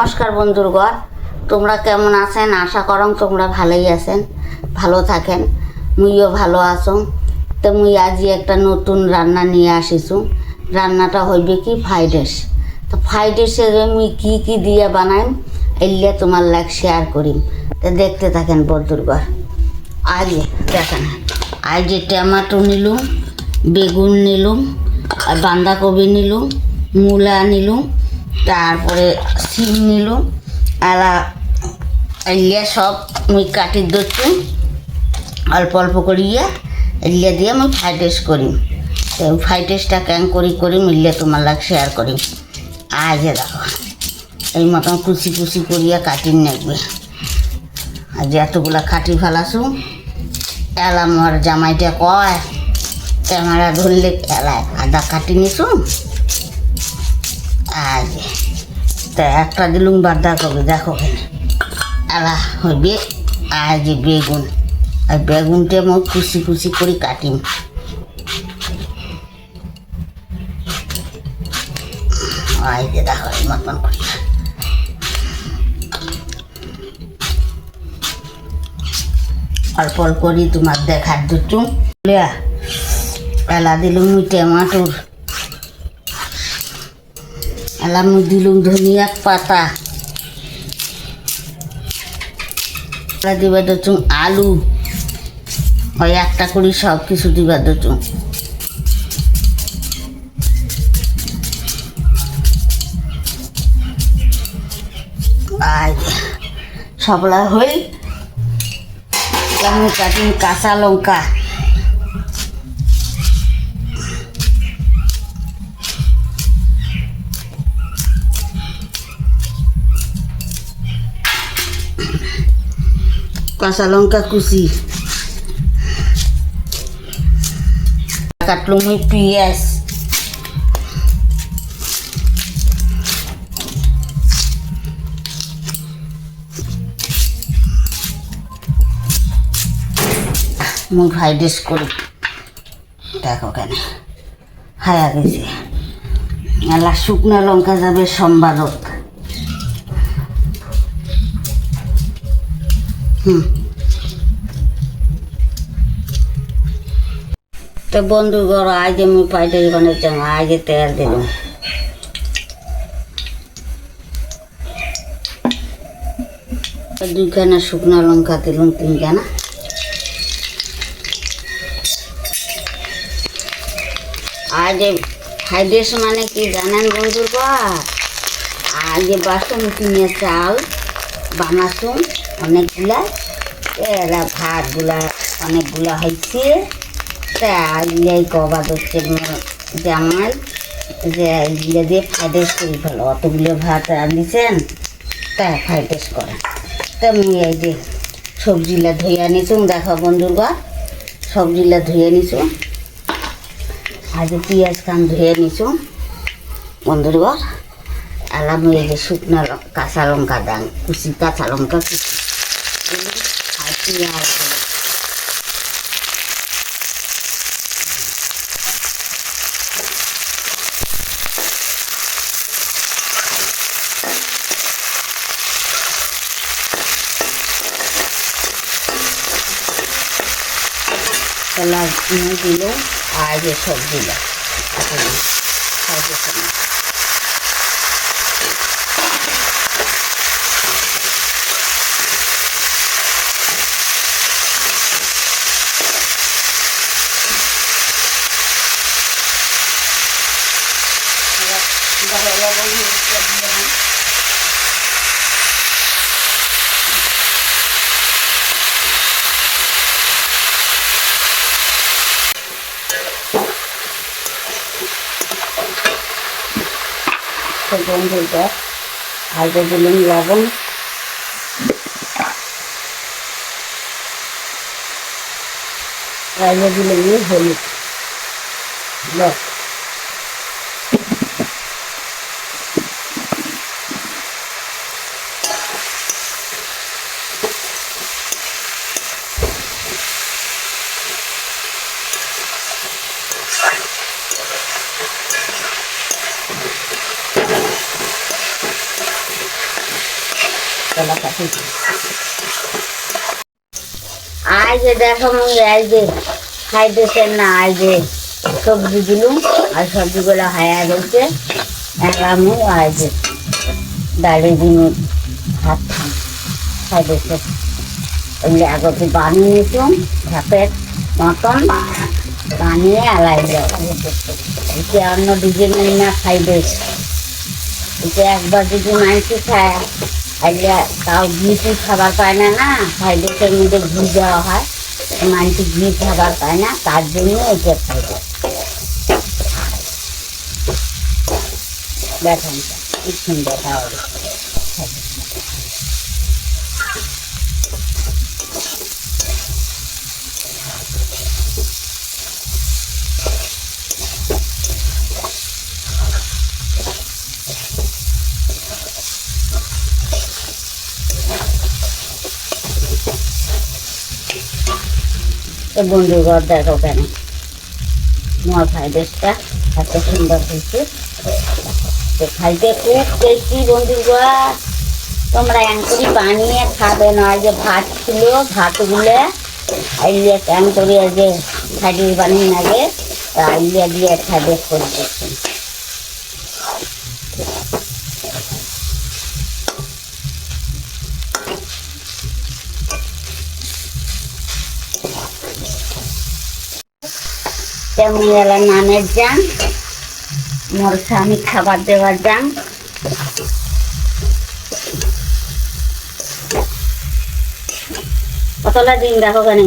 নমস্কার বন্ধুগণ, তোমরা কেমন আছেন? আশা করং তোমরা ভালোই আছেন, ভালো থাকেন। মুইও ভালো আছো। তো মুই আজি একটা নতুন রান্না নিয়ে আসিছু। রান্নাটা হইবে কি ফ্রাইড রাইস। তো ফ্রাইড রাইসের মুই কি কি দিয়ে বানাইম এলিয়া তোমার লাগ শেয়ার করিম। তো দেখতে থাকেন বন্ধুগণ। আজ দেখেন, আজ টমেটো নিলুম, বেগুন নিলুম, আর বাঁধাকপি নিলুম, মূলা নিলুম, তারপরে সিম নিলুম। এলা এলিয়া সব মুই কাটি দচ্ছু অল্প অল্প করিয়া এলিয়া দিয়ে মুই ফ্রাইড রাইস করিম। তো ফ্রাইড রাইসটা কেন করিম এলিয়া তোমার লাগ শেয়ার করিম। আজ দেখো এই মতন কুচি কুচি করিয়া কাটি নেবে। আজ এতগুলা কাটি ফেলাছু। এলা মোর জামাইটা কয় ক্যামেরা ধরলে এলায় আদা কাটি নিছু। আজ তা একটা দিলুম বাঁধাকপি, দেখো এলা হইবে। আজ বেগুন, আর বেগুনটা মই কুচি কুচি করে কাটিম। আজ দেখো এই মতন করি অল্প অল্প করি তোমার দেখার দুটু। এলা দিলুম মুই টমাটোর, এলা মুই দিলুম ধনিয়া পাতা, এলা দিবা দচুং আলু, ওই একটা করি সব কিছু দিবা দচুং। আর সবলা হই আমি কাটিম কাঁচা লঙ্কা, কাঁচা লঙ্কা কুচি কাটলুম মুই পিঁয়াজ, মুই ফ্রাইড রাইস করি। দেখো কেন হায়া গেছে। এলা শুকনো লঙ্কা যাবে সম্বাদত। তো বন্ধুগণ, আজ আমি ফ্রাইড রাইস বানাইছিলাম। আজ তেল দিলাম, দুইখানা শুকনো লঙ্কা দিলাম, তিনখানা। আজ ফ্রাইড রাইস মানে কি জানেন বন্ধুগণ? আজ বাসমতি নিয়ে চাল বানাসুম অনেকগুলা, এরা ভাতগুলা অনেকগুলা হয়েছে। তা এই কবাদ হচ্ছে জামাই যে এগুলো দিয়ে ফ্রাইড রাইস করি ফেলো, অতগুলো ভাত রাঁধিছেন তা ফ্রাইড রাইস করেন। তা আমি এই যে সবজিলা ধুয়ে নিছুম। দেখো বন্ধুগণ, সবজিলা ধুয়ে নিছুম। আজ পেঁয়াজ খান ধুয়ে নিছুম বন্ধুগণ। এলাম এই যে শুকনো কাঁচা লঙ্কা দাং কুচি, কাঁচা লঙ্কা কুচি আর পেঁয়াজ এলা দিল। আর যে সবজিলা বন্ধুটা হালকা দিলাম লবণ, রাইলে দিলাম হলুদ, মশলা কাটি আই যে দেখো মুই এই যে খাইতেছেন না এই যে সবজি দিলুম আর সবজিগুলো হায়া গেছে একলা মুই আর যে ডালি দিন ভাত খাইতেছে ওগুলো আগতে বানিয়ে নিতাম ভাতের মতন বানিয়ে আলাই এতে অন্য ডিজাইনের না খাইবে এতে একবার যদি মাংস খায় আইলে তাও ঘি খাবার পায় না না খাইদেশের মধ্যে ঘি দেওয়া হয় মাংস ঘি খাবার পায় না তার জন্য এটা খাইবে দেখেন কি সুন্দর খাওয়া বন্ধুঘর দেখো কেন মোর ফ্রাইড রাইসটা এত সুন্দর হয়েছে খাইতে খুব টেস্টি বন্ধুঘর তোমরা এমন বানিয়ে খাবে না যে ভাত ছিল ভাতগুলো আইলে কেন করে যে ফ্রাইড রাইস বানিয়ে আগে আইলে দিয়ে ফ্রাইড রাইস করে দিচ্ছেন তেমনি এলা নানের যান মোর স্বামী খাবার দেওয়ার যান কতলা দিন দেখো কেন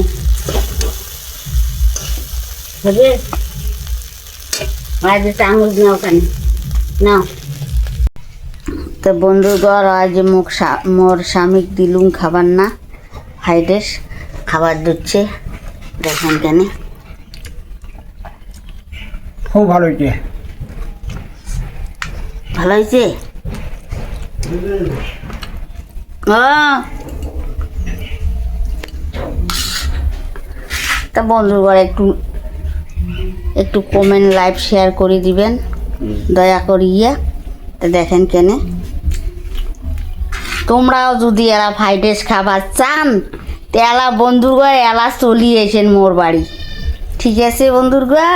বুঝবে আজ চামচ নাও কেন নাও তো বন্ধুগর আজ মোর স্বামীক দিলুম খাবার না ফ্রাইড রাইস খাবার দিচ্ছে দেখেন কেন খুব ভালো হয়েছে ভালো হয়েছে তা বন্ধুরা একটু একটু কমেন্ট লাইভ শেয়ার করে দিবেন দয়া করিয়া তা দেখেন কেন তোমরাও যদি এরা ফ্রাইড রাইস খাবার চান তো এলা বন্ধুরা এলা চলিয়েছেন মোর বাড়ি ঠিক আছে বন্ধুরা